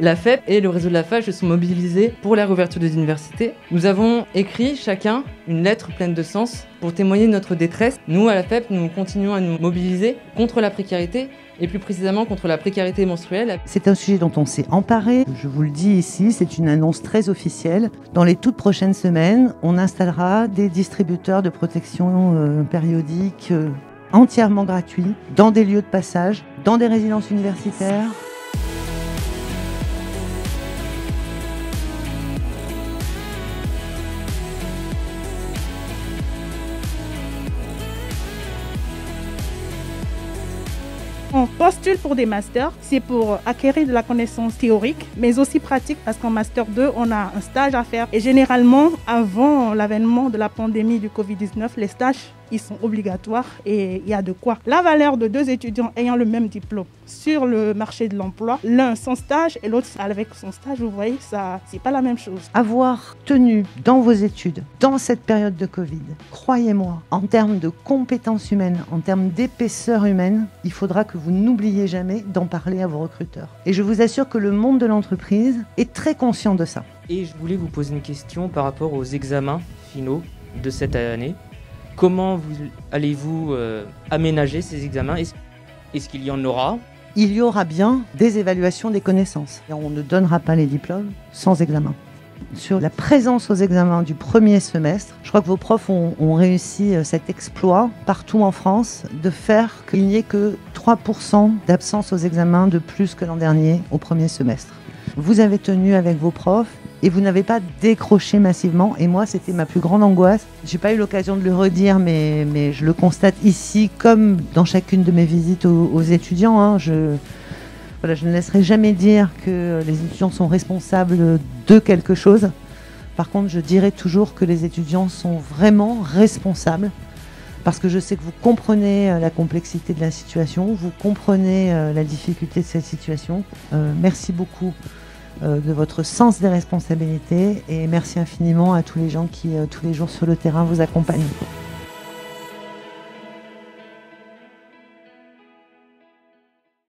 La FEP et le réseau de la FAGE se sont mobilisés pour la réouverture des universités. Nous avons écrit chacun une lettre pleine de sens pour témoigner de notre détresse. Nous, à la FEP, nous continuons à nous mobiliser contre la précarité et plus précisément contre la précarité menstruelle. C'est un sujet dont on s'est emparé. Je vous le dis ici, c'est une annonce très officielle. Dans les toutes prochaines semaines, on installera des distributeurs de protection périodique entièrement gratuits dans des lieux de passage, dans des résidences universitaires. On postule pour des masters, c'est pour acquérir de la connaissance théorique, mais aussi pratique, parce qu'en master 2, on a un stage à faire. Et généralement, avant l'avènement de la pandémie du Covid-19, les stages, ils sont obligatoires et il y a de quoi. La valeur de deux étudiants ayant le même diplôme sur le marché de l'emploi, l'un sans stage et l'autre avec son stage, vous voyez, ça, c'est pas la même chose. Avoir tenu dans vos études, dans cette période de Covid, croyez-moi, en termes de compétences humaines, en termes d'épaisseur humaine, il faudra que vous n'oubliez jamais d'en parler à vos recruteurs. Et je vous assure que le monde de l'entreprise est très conscient de ça. Et je voulais vous poser une question par rapport aux examens finaux de cette année. Comment allez-vous aménager ces examens? Est-ce qu'il y en aura? Il y aura bien des évaluations des connaissances. Et on ne donnera pas les diplômes sans examen. Sur la présence aux examens du premier semestre, je crois que vos profs ont réussi cet exploit partout en France de faire qu'il n'y ait que 3% d'absence aux examens de plus que l'an dernier au premier semestre. Vous avez tenu avec vos profs et vous n'avez pas décroché massivement. Et moi, c'était ma plus grande angoisse. Je n'ai pas eu l'occasion de le redire, mais je le constate ici comme dans chacune de mes visites aux étudiants. Hein. Je ne laisserai jamais dire que les étudiants sont responsables de quelque chose. Par contre, je dirai toujours que les étudiants sont vraiment responsables parce que je sais que vous comprenez la complexité de la situation, vous comprenez la difficulté de cette situation. Merci beaucoup de votre sens des responsabilités et merci infiniment à tous les gens qui, tous les jours sur le terrain, vous accompagnent.